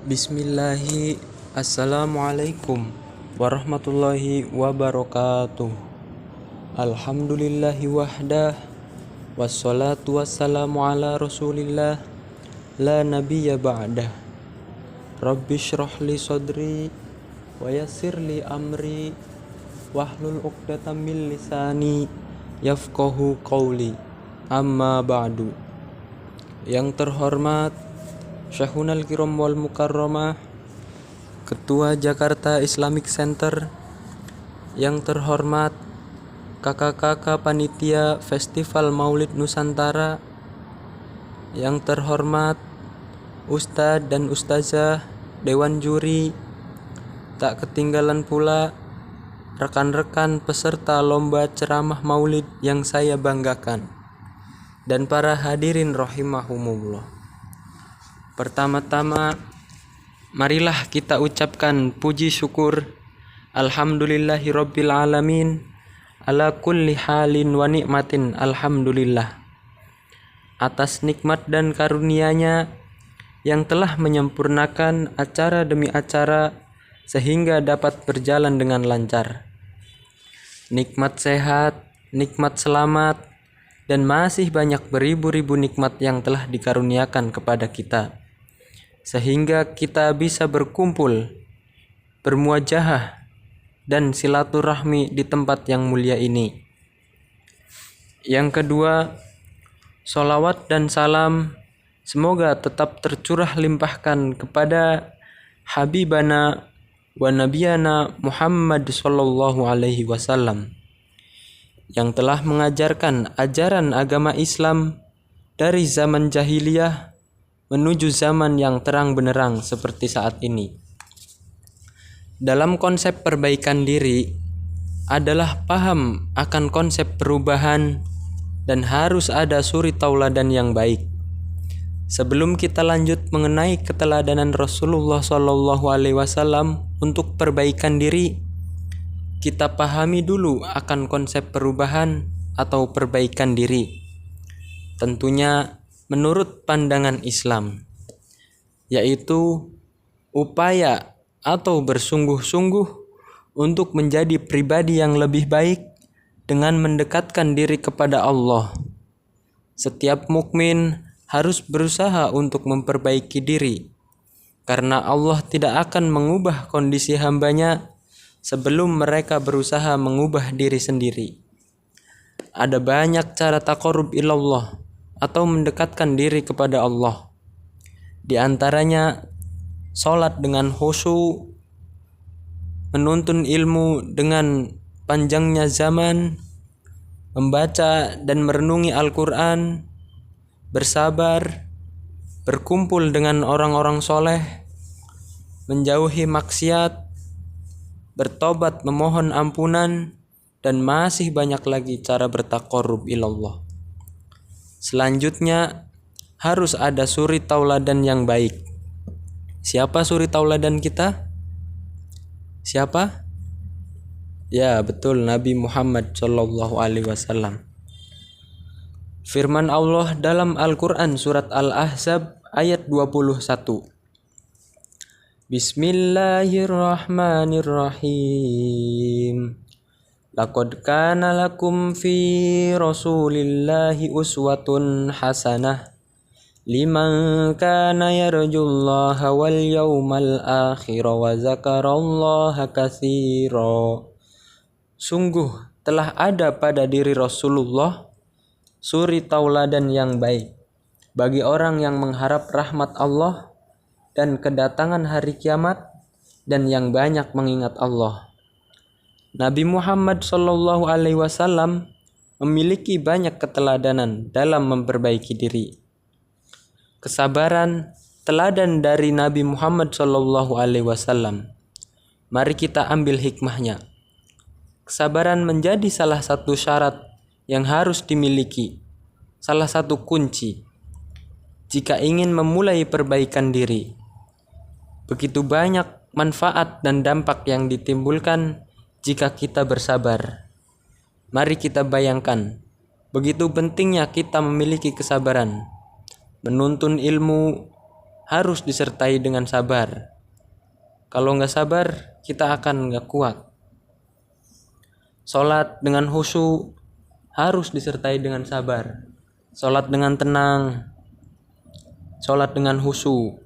Bismillahi. Assalamualaikum warahmatullahi wabarakatuh. Alhamdulillahi wahdah. Wassalatu wassalamu ala rasulillah. La nabiyya ba'dah. Rabbi shrah li sadri wa yassir li amri wahlul 'uqdatam min lisani yafqahu qawli. Amma ba'du. Yang terhormat Syekhunal Kiram wal Mukarramah, Ketua Jakarta Islamic Center. Yang terhormat kakak-kakak panitia Festival Maulid Nusantara. Yang terhormat Ustadz dan Ustazah Dewan Juri. Tak ketinggalan pula rekan-rekan peserta lomba ceramah Maulid yang saya banggakan, dan para hadirin rahimahumullah. Pertama-tama, marilah kita ucapkan puji syukur alhamdulillahi rabbil alamin ala kulli halin wa nikmatin alhamdulillah, atas nikmat dan karunia-Nya yang telah menyempurnakan acara demi acara sehingga dapat berjalan dengan lancar. Nikmat sehat, nikmat selamat, dan masih banyak beribu-ribu nikmat yang telah dikaruniakan kepada kita, sehingga kita bisa berkumpul, bermuajahah, dan silaturahmi di tempat yang mulia ini. Yang kedua, sholawat dan salam semoga tetap tercurah limpahkan kepada Habibana wa Nabiyana Muhammad sallallahu alaihi wasallam, yang telah mengajarkan ajaran agama Islam dari zaman jahiliyah menuju zaman yang terang benderang seperti saat ini. Dalam konsep perbaikan diri adalah paham akan konsep perubahan dan harus ada suri tauladan yang baik. Sebelum kita lanjut mengenai keteladanan Rasulullah SAW untuk perbaikan diri, kita pahami dulu akan konsep perubahan atau perbaikan diri. Tentunya menurut pandangan Islam, yaitu upaya atau bersungguh-sungguh untuk menjadi pribadi yang lebih baik dengan mendekatkan diri kepada Allah. Setiap mukmin harus berusaha untuk memperbaiki diri, karena Allah tidak akan mengubah kondisi hambanya sebelum mereka berusaha mengubah diri sendiri. Ada banyak cara taqarrub ilallah atau mendekatkan diri kepada Allah. Di antaranya salat dengan khusyuk, menuntun ilmu dengan panjangnya zaman, membaca dan merenungi Al-Quran, bersabar, berkumpul dengan orang-orang soleh, menjauhi maksiat, bertobat memohon ampunan, dan masih banyak lagi cara bertaqarrub ilallah. Selanjutnya harus ada suri tauladan yang baik. Siapa suri tauladan kita? Siapa? Ya, betul, Nabi Muhammad sallallahu alaihi wasallam. Firman Allah dalam Al-Quran surat Al-Ahzab ayat 21. Bismillahirrahmanirrahim. Laqad kana lakum fi Rasulillahi uswatun hasanah liman kana yarjullaha wal yawmal akhir wa zakarallaha katsira. Sungguh telah ada pada diri Rasulullah suri tauladan yang baik bagi orang yang mengharap rahmat Allah dan kedatangan hari kiamat dan yang banyak mengingat Allah. Nabi Muhammad sallallahu alaihi wasallam memiliki banyak keteladanan dalam memperbaiki diri. Kesabaran teladan dari Nabi Muhammad sallallahu alaihi wasallam. Mari kita ambil hikmahnya. Kesabaran menjadi salah satu syarat yang harus dimiliki, salah satu kunci jika ingin memulai perbaikan diri. Begitu banyak manfaat dan dampak yang ditimbulkan jika kita bersabar. Mari kita bayangkan, begitu pentingnya kita memiliki kesabaran, menuntun ilmu, harus disertai dengan sabar. Kalau nggak sabar, kita akan nggak kuat. Sholat dengan khusyuk harus disertai dengan sabar. Sholat dengan tenang, sholat dengan khusyuk.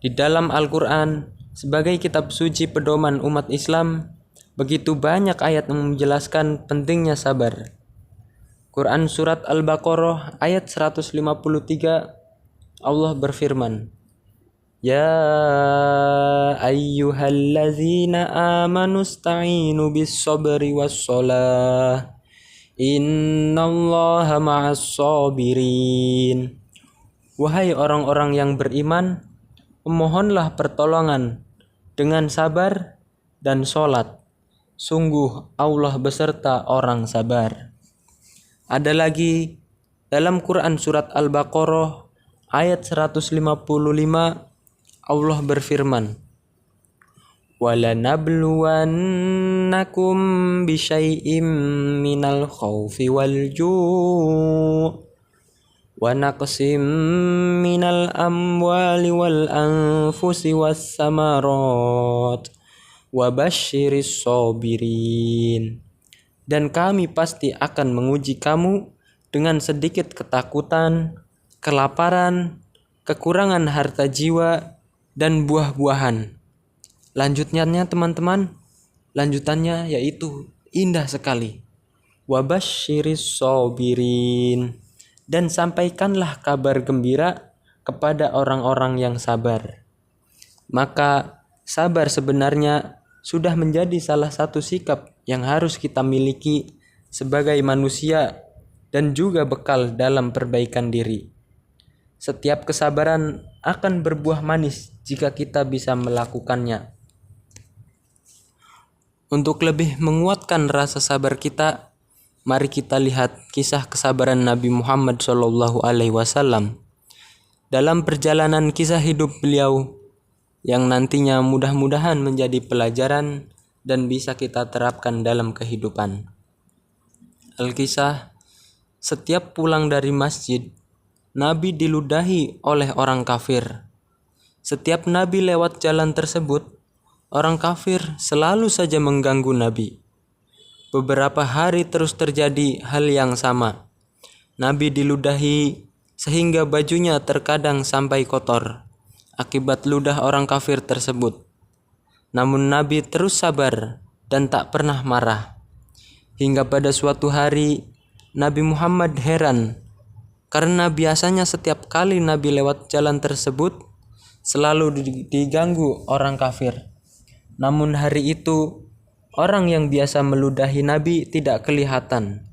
Di dalam Al-Quran, sebagai kitab suci pedoman umat Islam, begitu banyak ayat yang menjelaskan pentingnya sabar. Quran surat Al-Baqarah ayat 153, Allah berfirman, Ya ayyuhallazina amanu sta'inu bis sabri was shalah innallaha ma'as sabirin. Wahai orang-orang yang beriman, memohonlah pertolongan dengan sabar dan sholat. Sungguh Allah beserta orang sabar. Ada lagi dalam Quran surat Al-Baqarah ayat 155, Allah berfirman, وَلَنَبْلُوَنَّكُمْ بِشَيْءٍ مِّنَ الْخَوْفِ وَالْجُوعِ وَنَقْصٍ مِّنَ الْأَمْوَالِ وَالْأَنفُسِ وَالثَّمَرَاتِ وَبَشِّرِ الصَّابِرِينَ. Dan kami pasti akan menguji kamu dengan sedikit ketakutan, kelaparan, kekurangan harta jiwa, dan buah-buahan. Lanjutannya teman-teman, lanjutannya yaitu indah sekali. Wabasyiris sabirin. Dan sampaikanlah kabar gembira kepada orang-orang yang sabar. Maka sabar sebenarnya sudah menjadi salah satu sikap yang harus kita miliki sebagai manusia dan juga bekal dalam perbaikan diri. Setiap kesabaran akan berbuah manis jika kita bisa melakukannya. Untuk lebih menguatkan rasa sabar kita, mari kita lihat kisah kesabaran Nabi Muhammad SAW dalam perjalanan kisah hidup beliau yang nantinya mudah-mudahan menjadi pelajaran dan bisa kita terapkan dalam kehidupan. Al-Kisah, setiap pulang dari masjid, Nabi diludahi oleh orang kafir. Setiap Nabi lewat jalan tersebut, orang kafir selalu saja mengganggu Nabi. Beberapa hari terus terjadi hal yang sama. Nabi diludahi sehingga bajunya terkadang sampai kotor akibat ludah orang kafir tersebut. Namun Nabi terus sabar dan tak pernah marah. Hingga pada suatu hari, Nabi Muhammad heran karena biasanya setiap kali Nabi lewat jalan tersebut selalu diganggu orang kafir. Namun hari itu orang yang biasa meludahi Nabi tidak kelihatan.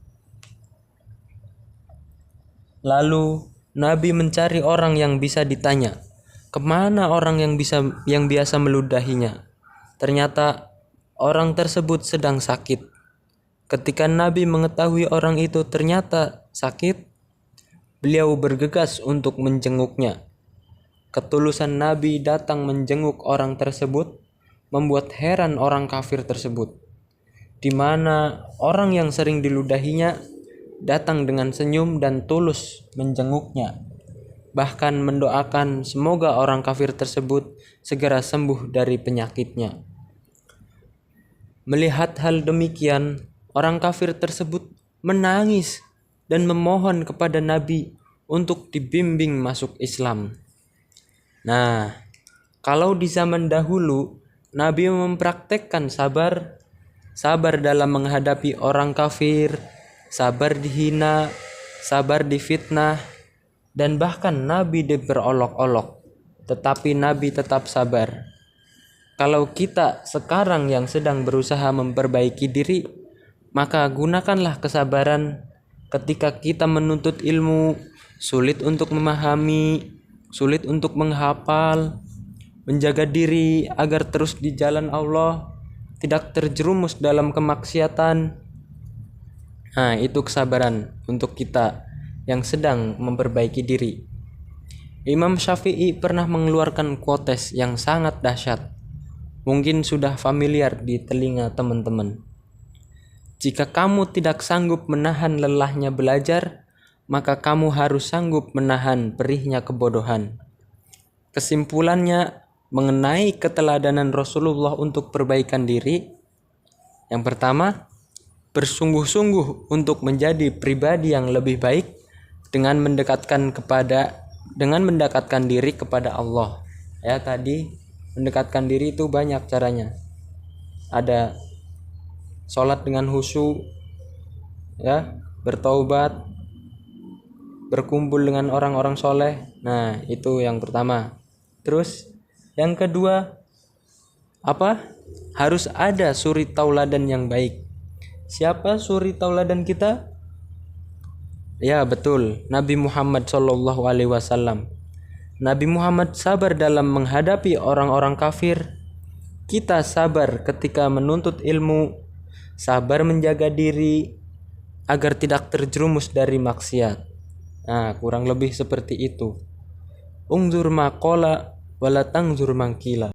Lalu Nabi mencari orang yang bisa ditanya, kemana orang yang biasa meludahinya? Ternyata orang tersebut sedang sakit. Ketika Nabi mengetahui orang itu ternyata sakit, beliau bergegas untuk menjenguknya. Ketulusan Nabi datang menjenguk orang tersebut membuat heran orang kafir tersebut, di mana orang yang sering diludahinya datang dengan senyum dan tulus menjenguknya, bahkan mendoakan semoga orang kafir tersebut segera sembuh dari penyakitnya. Melihat hal demikian, orang kafir tersebut menangis dan memohon kepada Nabi untuk dibimbing masuk Islam. Nah, kalau di zaman dahulu Nabi mempraktekkan sabar dalam menghadapi orang kafir, sabar dihina, sabar difitnah, dan bahkan Nabi diperolok-olok, tetapi Nabi tetap sabar. Kalau kita sekarang yang sedang berusaha memperbaiki diri, maka gunakanlah kesabaran ketika kita menuntut ilmu, sulit untuk memahami, sulit untuk menghafal, menjaga diri agar terus di jalan Allah, tidak terjerumus dalam kemaksiatan. Nah, itu kesabaran untuk kita yang sedang memperbaiki diri. Imam Syafi'i pernah mengeluarkan quotes yang sangat dahsyat. Mungkin sudah familiar di telinga teman-teman. Jika kamu tidak sanggup menahan lelahnya belajar, maka kamu harus sanggup menahan perihnya kebodohan. kesimpulannya mengenai keteladanan Rasulullah untuk perbaikan diri, yang pertama, bersungguh-sungguh untuk menjadi pribadi yang lebih baik dengan mendekatkan diri kepada Allah. Ya, tadi mendekatkan diri itu banyak caranya. Ada sholat dengan khusyuk, ya, bertaubat, berkumpul dengan orang-orang soleh. Nah, itu yang pertama. Terus yang kedua, harus ada suri tauladan yang baik. Siapa suri tauladan kita? Ya, betul, Nabi Muhammad SAW. Nabi Muhammad sabar dalam menghadapi orang-orang kafir. Kita sabar ketika menuntut ilmu, sabar menjaga diri agar tidak terjerumus dari maksiat. Nah, kurang lebih seperti itu. Ungzur maqala wala tangzur mangkila.